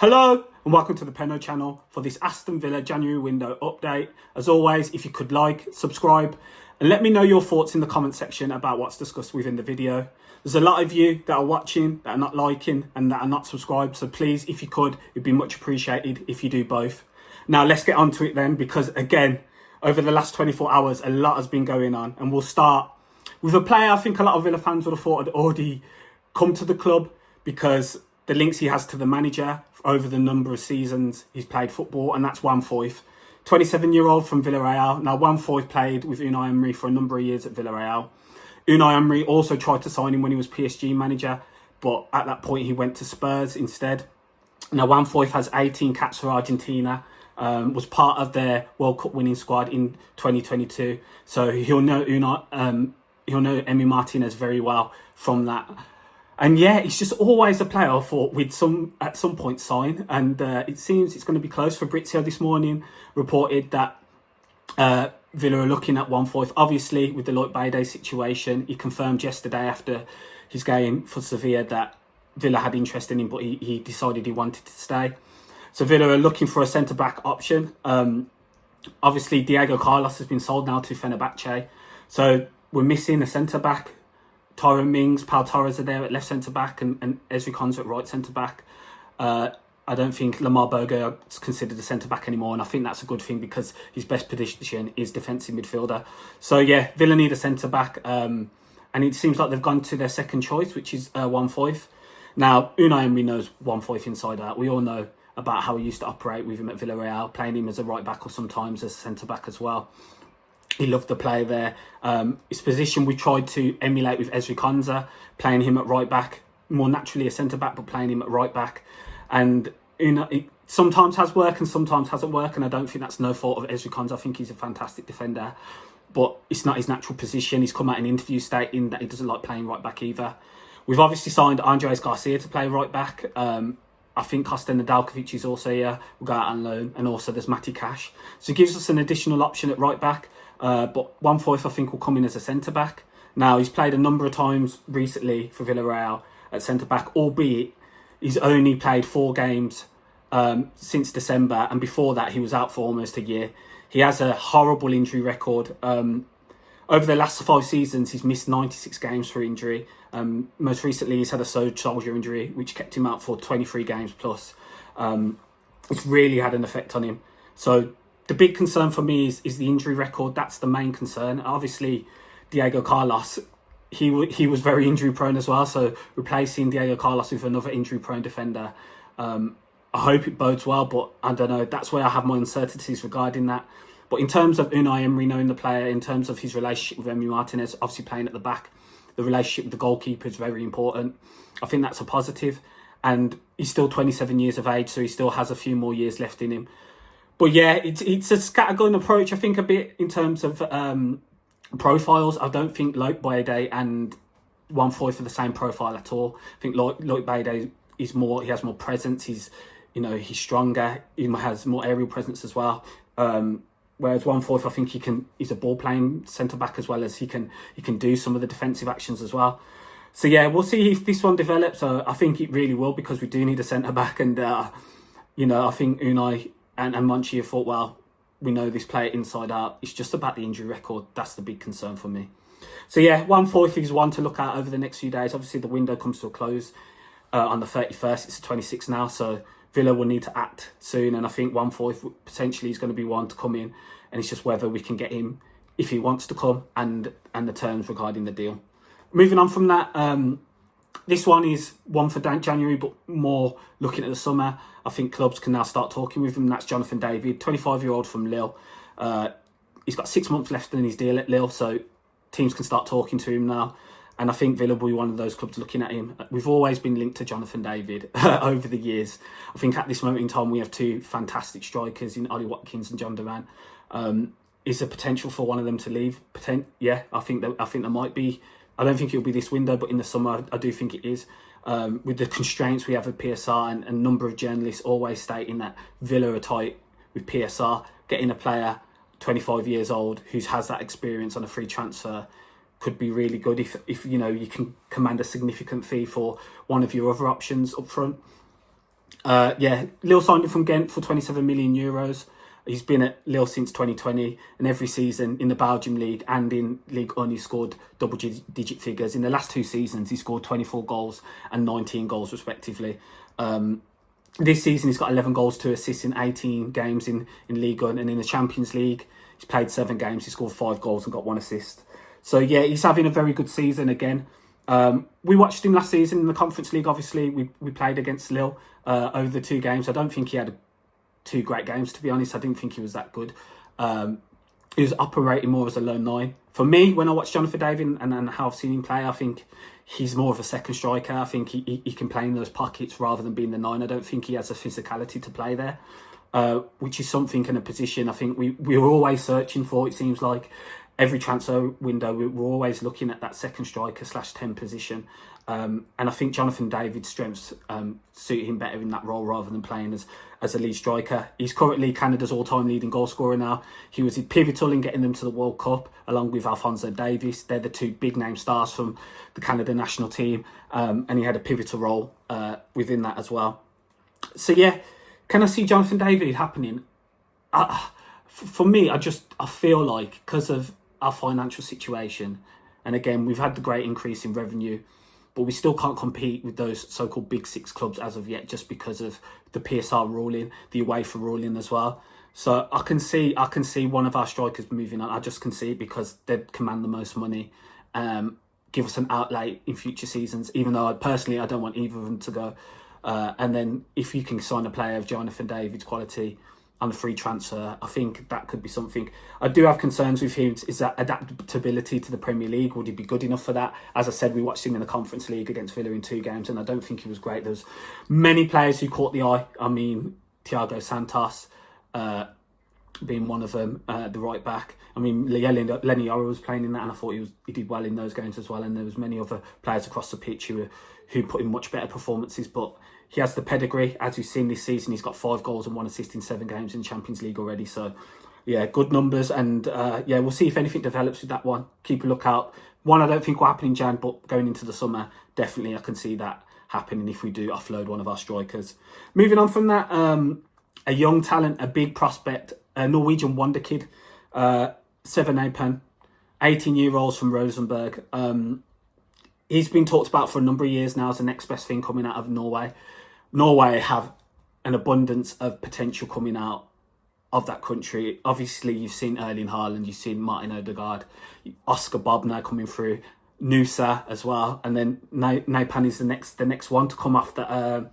Hello and welcome to the Penno Channel for this Aston Villa January window update. As always, if you could like, subscribe and let me know your thoughts in the comment section about what's discussed within the video. There's a lot of you that are watching, that are not liking and that are not subscribed. So please, if you could, it'd be much appreciated if you do both. Now let's get on to it then, because again, over the last 24 hours, a lot has been going on. And we'll start with a player I think a lot of Villa fans would have thought had already come to the club because the links he has to the manager over the number of seasons he's played football, and that's Juan Foyth, 27-year-old from Villareal. Now, Juan Foyth played with Unai Emery for a number of years at Villareal. Unai Emery also tried to sign him when he was PSG manager, but at that point he went to Spurs instead. Now, Juan Foyth has 18 caps for Argentina, was part of their World Cup winning squad in 2022, so he'll know Emi Martinez very well from that. And yeah, it's just always a player I thought we'd at some point sign. And it seems it's going to be close. Fabrizio this morning reported that Villa are looking at Juan Foyth. Obviously, with the Lloyd Bayer situation, he confirmed yesterday after his game for Sevilla that Villa had interest in him, but he decided he wanted to stay. So Villa are looking for a centre-back option. Obviously, Diego Carlos has been sold now to Fenerbahce. So we're missing a centre-back. Tyrone Mings, Pau Torres are there at left centre-back and Ezri Konsa at right centre-back. I don't think Lamar Berger is considered a centre-back anymore, and I think that's a good thing because his best position is defensive midfielder. So yeah, Villa need a centre-back, and it seems like they've gone to their second choice, which is Juan Foyth. Now, Unai Emery knows Juan Foyth inside out. We all know about how he used to operate with him at Villarreal, playing him as a right-back or sometimes as a centre-back as well. He loved the play there. His position we tried to emulate with Ezri Konsa, playing him at right back, more naturally a centre back, but playing him at right back. And it sometimes has worked and sometimes hasn't worked. And I don't think that's no fault of Ezri Konsa. I think he's a fantastic defender, but it's not his natural position. He's come out in interview stating that he doesn't like playing right back either. We've obviously signed Andres Garcia to play right back. I think Kosta Nedeljkovic is also here. We'll go out on loan. And also there's Matty Cash. So it gives us an additional option at right back. But Juan Foyth, I think, will come in as a centre-back. Now, he's played a number of times recently for Villarreal at centre-back, albeit he's only played 4 games since December. And before that, he was out for almost a year. He has a horrible injury record. Over the last 5 seasons, he's missed 96 games for injury. Most recently, he's had a shoulder injury, which kept him out for 23 games plus. It's really had an effect on him. So the big concern for me is the injury record. That's the main concern. Obviously, Diego Carlos, he was very injury prone as well. So replacing Diego Carlos with another injury prone defender, I hope it bodes well. But I don't know. That's where I have my uncertainties regarding that. But in terms of Unai Emery knowing the player, in terms of his relationship with Emi Martinez, obviously playing at the back, the relationship with the goalkeeper is very important. I think that's a positive. And he's still 27 years of age, so he still has a few more years left in him. But yeah, it's a scattergun approach, I think, a bit in terms of profiles. I don't think Lloyd Bayer and Juan Foyth are the same profile at all. I think Lloyd Bayer is more. He has more presence. He's stronger. He has more aerial presence as well. Whereas Juan Foyth, I think he's a ball playing centre back as well as he can do some of the defensive actions as well. So yeah, we'll see if this one develops. I think it really will, because we do need a centre back, and I think Unai and Monchi have thought, well, we know this player inside out. It's just about the injury record. That's the big concern for me. So yeah, Juan Foyth is one to look at over the next few days. Obviously, the window comes to a close on the 31st. It's the 26th now, so Villa will need to act soon. And I think Juan Foyth potentially is going to be one to come in. And it's just whether we can get him if he wants to come, and the terms regarding the deal. Moving on from that, this one is one for January, but more looking at the summer. I think clubs can now start talking with him. That's Jonathan David, 25-year-old from Lille. He's got 6 months left in his deal at Lille, so teams can start talking to him now. And I think Villa will be one of those clubs looking at him. We've always been linked to Jonathan David over the years. I think at this moment in time, we have 2 fantastic strikers in Ollie Watkins and John Duran. Is there potential for one of them to leave? Yeah, I think there might be. I don't think it'll be this window, but in the summer, I do think it is. With the constraints we have at PSR and a number of journalists always stating that Villa are tight with PSR, getting a player 25 years old who has that experience on a free transfer could be really good if you can command a significant fee for one of your other options up front. Yeah, Lille signed him from Ghent for 27 million euros. He's been at Lille since 2020, and every season in the Belgium League and in Ligue 1, he scored double-digit figures. In the last 2 seasons, he scored 24 goals and 19 goals, respectively. This season, he's got 11 goals, 2 assists in 18 games in Ligue 1, and in the Champions League, he's played 7 games, he scored 5 goals and got 1 assist. So, yeah, he's having a very good season again. We watched him last season in the Conference League, obviously. We played against Lille over the 2 games. I don't think he had 2 great games, to be honest. I didn't think he was that good. He was operating more as a lone 9. For me, when I watch Jonathan David and how I've seen him play, I think he's more of a second striker. I think he can play in those pockets rather than being the 9. I don't think he has a physicality to play there, which is something in a position I think we were always searching for. It seems like every transfer window, we're always looking at that second striker /10 position. And I think Jonathan David's strengths suit him better in that role rather than playing as a lead striker. He's currently Canada's all-time leading goal scorer now. He was pivotal in getting them to the World Cup, along with Alphonso Davies. They're the 2 big-name stars from the Canada national team, and he had a pivotal role within that as well. So, yeah, can I see Jonathan David happening? For me, I feel like, because of our financial situation, and again, we've had the great increase in revenue, but we still can't compete with those so-called Big 6 clubs as of yet, just because of the PSR ruling, the UEFA ruling as well. So I can see one of our strikers moving on. I just can see it because they command the most money, give us an outlay in future seasons, even though I don't want either of them to go. And then if you can sign a player of Jonathan David's quality on a free transfer, I think that could be something. I do have concerns with him. Is that adaptability to the Premier League? Would he be good enough for that? As I said, we watched him in the Conference League against Villa in 2 games, and I don't think he was great. There's many players who caught the eye. I mean, Thiago Santos being one of them, the right back. I mean, Lenny Yoro was playing in that, and I thought he did well in those games as well. And there was many other players across the pitch who put in much better performances, but he has the pedigree. As we've seen this season, he's got 5 goals and 1 assist in 7 games in the Champions League already. So, yeah, good numbers. And, yeah, we'll see if anything develops with that one. Keep a lookout. One, I don't think will happen in Jan, but going into the summer, definitely I can see that happening if we do offload one of our strikers. Moving on from that, a young talent, a big prospect, a Norwegian Wonderkid, Sverre Nypan, 18-year-olds from Rosenborg. He's been talked about for a number of years now as the next best thing coming out of Norway. Norway have an abundance of potential coming out of that country. Obviously, you've seen Erling Haaland, you've seen Martin Odegaard, Oscar Bobner coming through, Nusa as well, and then Nypan is the next one to come off to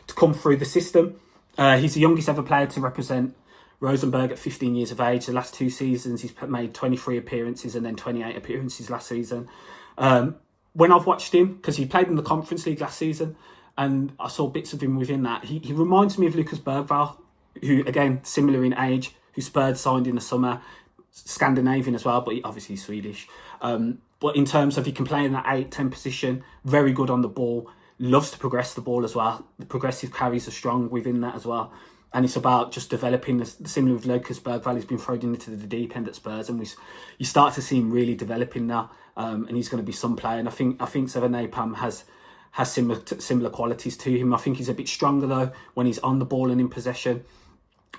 come through the system. He's the youngest ever player to represent Rosenborg at 15 years of age. The last 2 seasons, he's made 23 appearances and then 28 appearances last season. When I've watched him, because he played in the Conference League last season, and I saw bits of him within that, he reminds me of Lucas Bergvall, who, again, similar in age, who Spurs signed in the summer, Scandinavian as well, but obviously Swedish. But in terms of he can play in that 8-10 position, very good on the ball, loves to progress the ball as well. The progressive carries are strong within that as well. And it's about just developing, similar with Lucas Bergvall, he's been thrown into the deep end at Spurs, and you start to see him really developing now, and he's going to be some player. And I think Sverre Nypan has similar qualities to him. I think he's a bit stronger though when he's on the ball and in possession.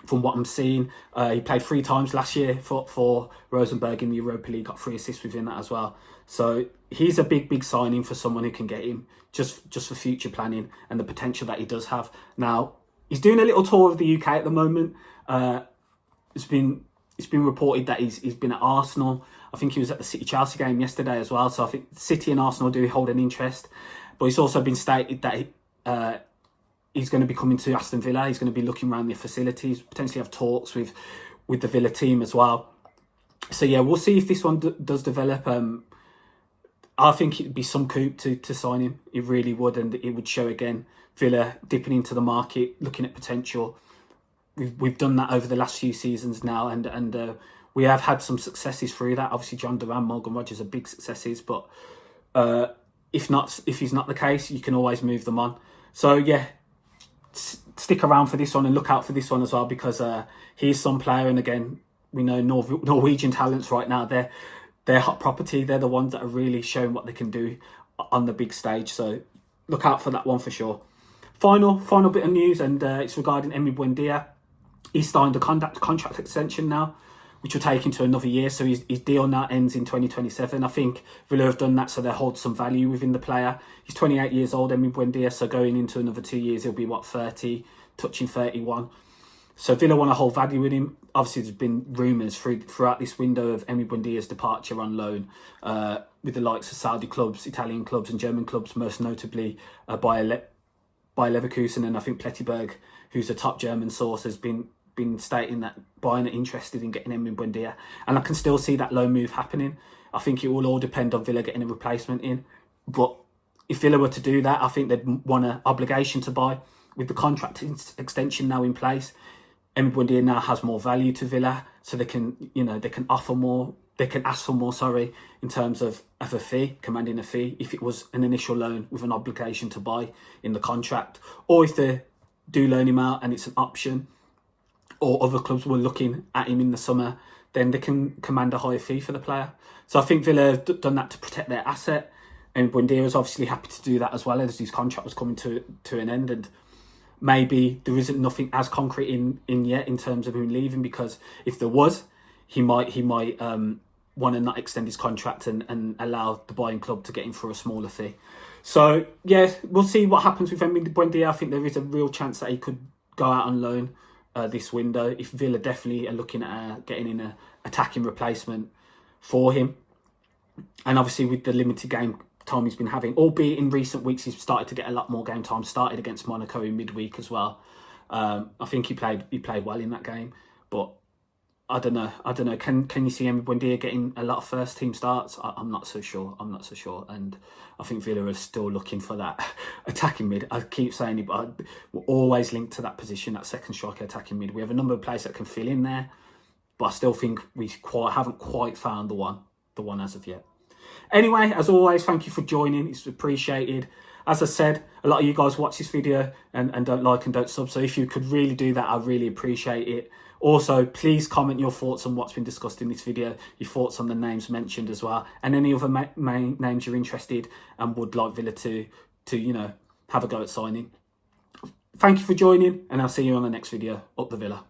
From what I'm seeing, he played 3 times last year for Rosenborg in the Europa League, got 3 assists within that as well. So he's a big signing for someone who can get him just for future planning and the potential that he does have. Now, he's doing a little tour of the UK at the moment. It's been reported that he's been at Arsenal. I think he was at the City-Chelsea game yesterday as well. So I think City and Arsenal do hold an interest. But it's also been stated that he's going to be coming to Aston Villa. He's going to be looking around the facilities, potentially have talks with the Villa team as well. So yeah, we'll see if this one does develop. I think it'd be some coup to sign him. It really would, and it would show again Villa dipping into the market, looking at potential. We've done that over the last few seasons now, and we have had some successes through that. Obviously, John Duran, Morgan Rogers are big successes, but if he's not the case, you can always move them on. So yeah, stick around for this one and look out for this one as well, because he's some player, and again, we know Norwegian talents right now. They're hot property. They're the ones that are really showing what they can do on the big stage. So look out for that one for sure. Final bit of news, and it's regarding Emi Buendia. He's signed a contract extension now, which will take him to another year. So his deal now ends in 2027. I think Villa have done that so they hold some value within the player. He's 28 years old, Emi Buendia, so going into another 2 years, he'll be, 30, touching 31. So Villa want to hold value with him. Obviously, there's been rumours throughout this window of Emi Buendia's departure on loan with the likes of Saudi clubs, Italian clubs and German clubs, most notably Bayer Leverkusen. And I think Plettenberg, who's a top German source, has been stating that Bayern are interested in getting Emi Buendia. And I can still see that loan move happening. I think it will all depend on Villa getting a replacement in. But if Villa were to do that, I think they'd want an obligation to buy. With the contract extension now in place, Emi Buendia now has more value to Villa, so they can offer more. They can ask for more, in terms of a fee, commanding a fee, if it was an initial loan with an obligation to buy in the contract, or if they do loan him out and it's an option, or other clubs were looking at him in the summer, then they can command a higher fee for the player. So I think Villa have done that to protect their asset, and Buendia was obviously happy to do that as well, as his contract was coming to an end, and maybe there isn't nothing as concrete in yet in terms of him leaving, because if there was, he might want to not extend his contract and allow the buying club to get him for a smaller fee. So yeah, we'll see what happens with Emi Buendia. I think there is a real chance that he could go out on loan this window, if Villa definitely are looking at getting in an attacking replacement for him. And obviously with the limited game time he's been having, albeit in recent weeks he's started to get a lot more game time, started against Monaco in midweek as well. I think he played well in that game, but I don't know. Can you see Emi Buendia getting a lot of first team starts? I'm not so sure. And I think Villa is still looking for that attacking mid. I keep saying it, but we're always linked to that position, that second striker attacking mid. We have a number of players that can fill in there, but I still think we haven't quite found the one as of yet. Anyway, as always, thank you for joining. It's appreciated. As I said, a lot of you guys watch this video and don't like and don't sub. So if you could really do that, I'd really appreciate it. Also, please comment your thoughts on what's been discussed in this video, your thoughts on the names mentioned as well, and any other main names you're interested and would like Villa to have a go at signing. Thank you for joining, and I'll see you on the next video. Up the Villa.